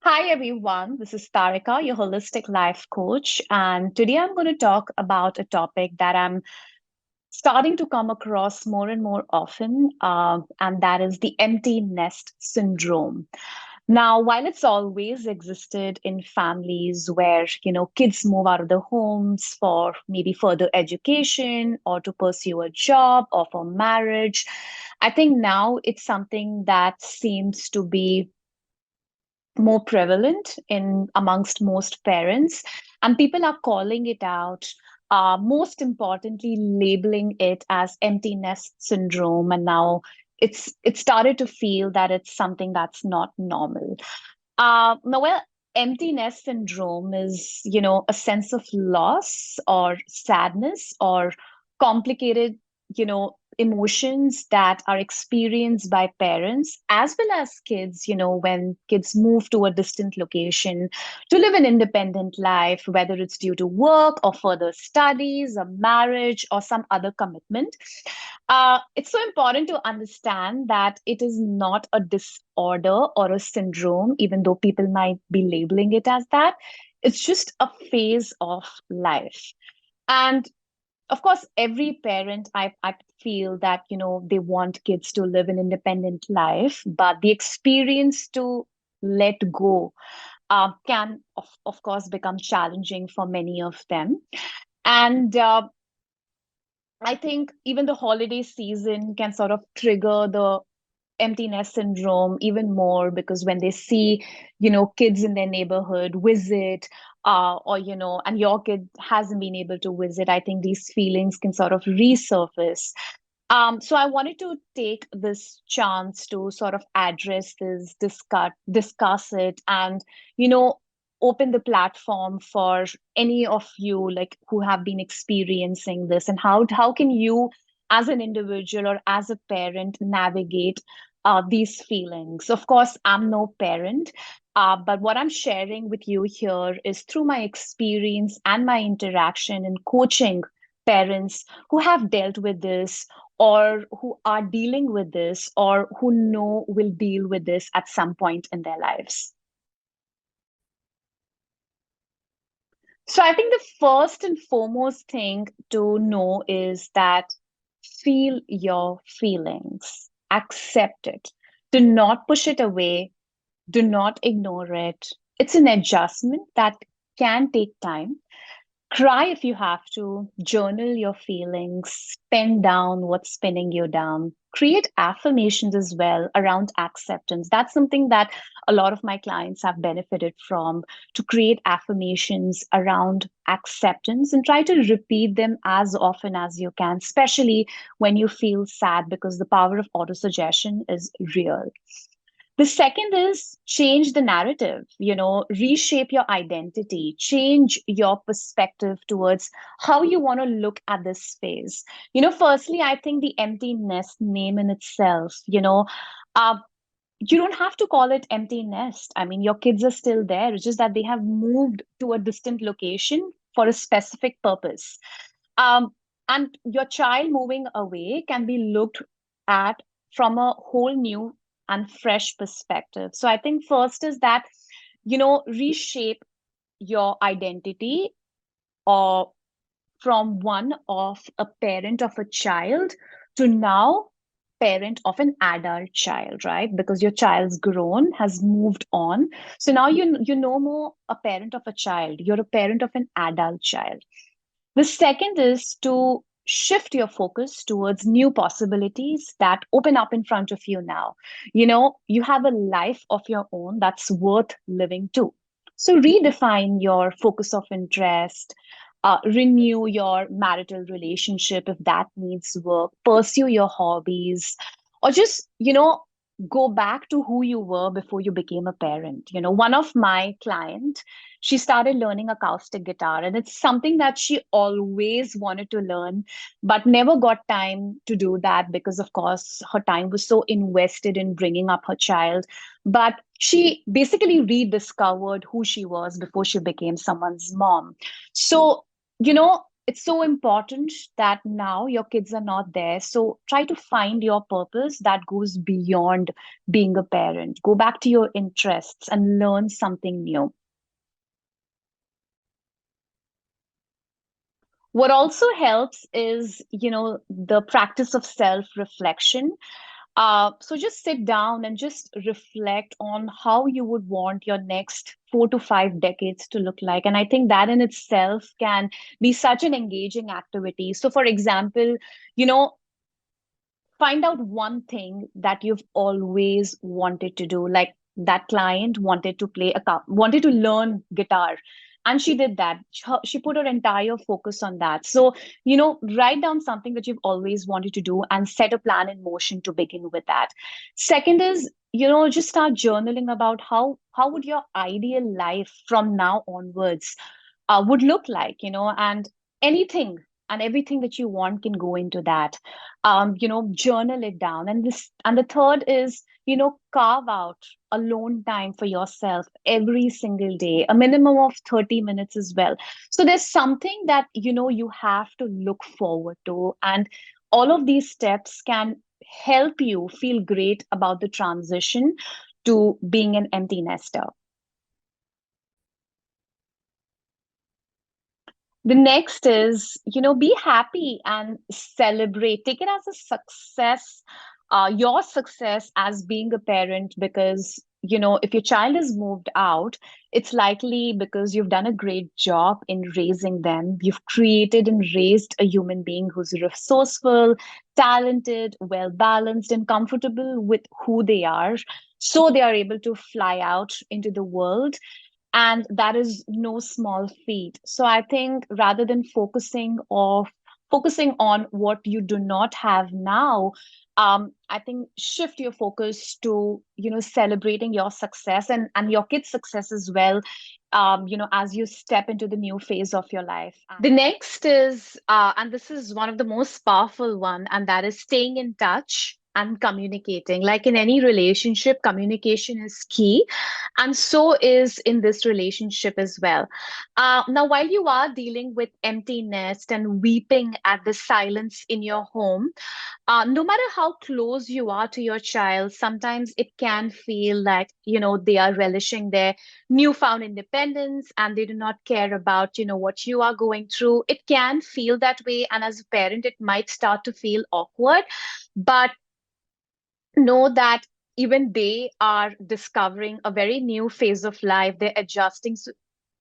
Hi everyone, this is Taarika, your holistic life coach, and today I'm going to talk about a topic that I'm starting to come across more and more often, and that is the empty nest syndrome. Now, while it's always existed in families where, kids move out of their homes for maybe further education or to pursue a job or for marriage, I think now it's something that seems to be more prevalent in amongst most parents, and people are calling it out, most importantly labeling it as empty nest syndrome. And now it started to feel that it's something that's not normal. Now, well, empty nest syndrome is, a sense of loss or sadness or complicated, emotions that are experienced by parents as well as kids, when kids move to a distant location to live an independent life, whether it's due to work or further studies, a marriage, or some other commitment. It's so important to understand that it is not a disorder or a syndrome, even though people might be labeling it as that. It's just a phase of life. And of course, every parent, I feel that, they want kids to live an independent life, but the experience to let go can, of course, become challenging for many of them. And I think even the holiday season can sort of trigger the emptiness syndrome even more, because when they see, kids in their neighborhood visit, or, and your kid hasn't been able to visit, I think these feelings can sort of resurface. So I wanted to take this chance to sort of address this, discuss it, and, you know, open the platform for any of you like who have been experiencing this, and how can you as an individual or as a parent navigate these feelings. Of course, I'm no parent, but what I'm sharing with you here is through my experience and my interaction in coaching parents who have dealt with this, or who are dealing with this, or who know will deal with this at some point in their lives. So I think the first and foremost thing to know is that feel your feelings, accept it, do not push it away, do not ignore it. It's an adjustment that can take time. Cry if you have to, journal your feelings, pen down what's spinning you down. Create affirmations as well around acceptance. That's something that a lot of my clients have benefited from, to create affirmations around acceptance and try to repeat them as often as you can, especially when you feel sad, because the power of autosuggestion is real. The second is change the narrative, reshape your identity, change your perspective towards how you want to look at this space. Firstly, I think the empty nest name in itself, uh, you don't have to call it empty nest. I mean, your kids are still there. It's just that they have moved to a distant location for a specific purpose. Um, and your child moving away can be looked at from a whole new and fresh perspective. So I think first is that, reshape your identity, or from one of a parent of a child to now parent of an adult child, right? Because your child's grown, has moved on. So now you no more a parent of a child, you're a parent of an adult child. The second is to shift your focus towards new possibilities that open up in front of you now. You have a life of your own that's worth living too. So redefine your focus of interest, renew your marital relationship if that needs work, pursue your hobbies, or just, go back to who you were before you became a parent. One of my client, she started learning acoustic guitar, and it's something that she always wanted to learn but never got time to do that, because of course her time was so invested in bringing up her child. But she basically rediscovered who she was before she became someone's mom. So, it's so important that now your kids are not there. So try to find your purpose that goes beyond being a parent. Go back to your interests and learn something new. What also helps is, the practice of self-reflection. So just sit down and just reflect on how you would want your next 4 to 5 decades to look like. And I think that in itself can be such an engaging activity. So, for example, you know, find out one thing that you've always wanted to do. Like that client wanted to wanted to learn guitar, and she did that. She put her entire focus on that. So, write down something that you've always wanted to do and set a plan in motion to begin with that. Second is, just start journaling about how would your ideal life from now onwards would look like, and anything and everything that you want can go into that. Journal it down. And the third is, carve out alone time for yourself every single day, a minimum of 30 minutes as well. So there's something that, you have to look forward to. And all of these steps can help you feel great about the transition to being an empty nester. The next is, be happy and celebrate. Take it as a success, your success as being a parent, because, if your child is moved out, it's likely because you've done a great job in raising them. You've created and raised a human being who's resourceful, talented, well balanced, and comfortable with who they are. So they are able to fly out into the world, and that is no small feat. So I think rather than focusing on what you do not have now, I think shift your focus to, celebrating your success and your kids' success as well, as you step into the new phase of your life. The next is, and this is one of the most powerful one, and that is staying in touch and communicating. Like in any relationship, communication is key, and so is in this relationship as well. Now, while you are dealing with empty nest and weeping at the silence in your home, no matter how close you are to your child, sometimes it can feel like, they are relishing their newfound independence and they do not care about, what you are going through. It can feel that way. And as a parent, it might start to feel awkward. But know that even they are discovering a very new phase of life. They're adjusting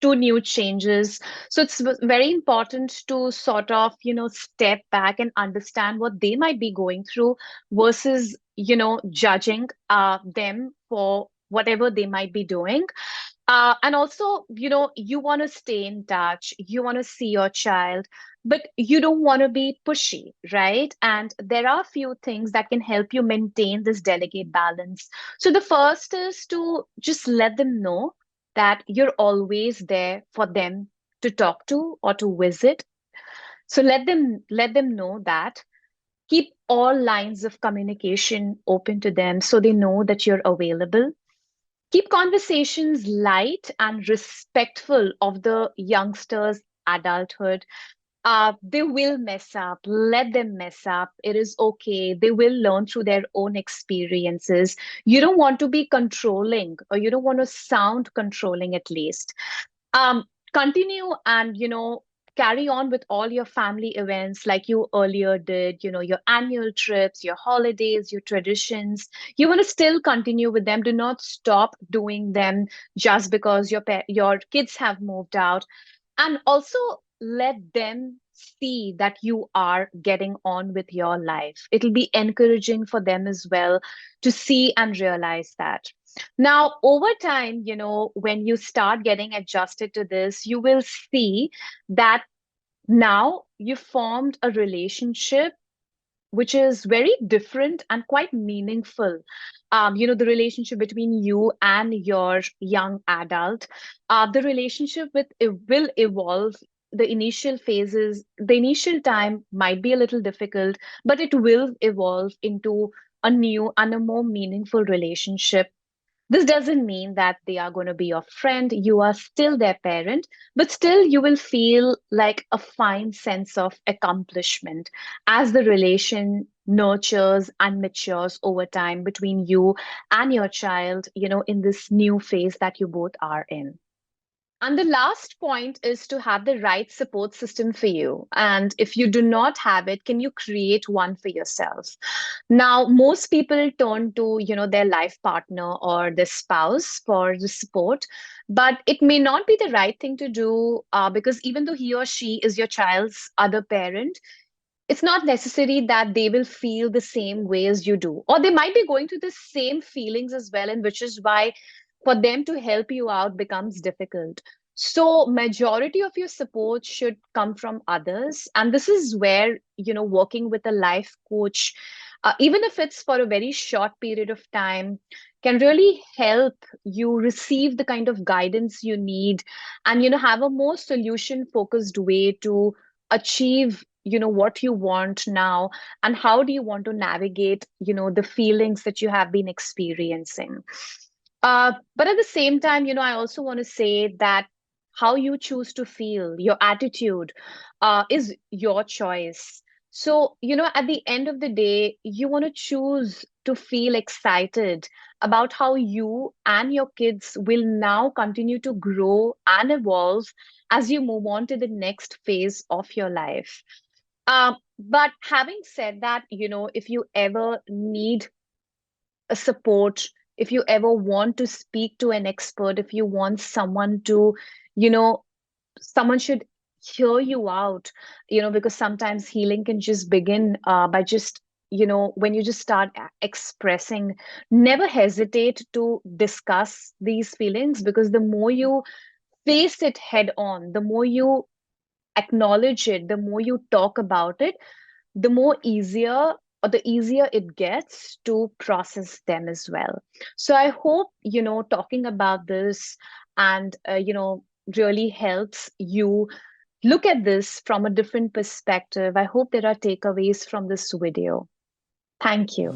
to new changes. So it's very important to sort of, step back and understand what they might be going through versus, judging them for whatever they might be doing. And also, you want to stay in touch, you want to see your child, but you don't want to be pushy, right? And there are a few things that can help you maintain this delicate balance. So the first is to just let them know that you're always there for them to talk to or to visit. So let them know that. Keep all lines of communication open to them so they know that you're available. Keep conversations light and respectful of the youngsters' adulthood. They will mess up. Let them mess up. It is okay. They will learn through their own experiences. You don't want to be controlling, or you don't want to sound controlling at least. Um, Continue and, carry on with all your family events like you earlier did, your annual trips, your holidays, your traditions. You want to still continue with them. Do not stop doing them just because your kids have moved out. And also let them see that you are getting on with your life. It'll be encouraging for them as well to see and realize that. Now, over time, when you start getting adjusted to this, you will see that now you formed a relationship which is very different and quite meaningful. The relationship between you and your young adult, the relationship will evolve. The initial time might be a little difficult, but it will evolve into a new and a more meaningful relationship. This doesn't mean that they are going to be your friend. You are still their parent, but still you will feel like a fine sense of accomplishment as the relation nurtures and matures over time between you and your child, in this new phase that you both are in. And the last point is to have the right support system for you. And if you do not have it, can you create one for yourself? Now, most people turn to, their life partner or their spouse for the support, but it may not be the right thing to do because even though he or she is your child's other parent, it's not necessary that they will feel the same way as you do, or they might be going through the same feelings as well, and which is why for them to help you out becomes difficult. So majority of your support should come from others, and this is where, working with a life coach, even if it's for a very short period of time, can really help you receive the kind of guidance you need, and have a more solution focused way to achieve what you want now, and how do you want to navigate the feelings that you have been experiencing. But at the same time, I also want to say that how you choose to feel, your attitude, is your choice. So, at the end of the day, you want to choose to feel excited about how you and your kids will now continue to grow and evolve as you move on to the next phase of your life. But having said that, if you ever need a support, if you ever want to speak to an expert, if you want someone to, you know, someone should hear you out, because sometimes healing can just begin by just, when you just start expressing, never hesitate to discuss these feelings, because the more you face it head on, the more you acknowledge it, the more you talk about it, the more easier or the easier it gets to process them as well. So I hope, talking about this and, really helps you look at this from a different perspective. I hope there are takeaways from this video. Thank you.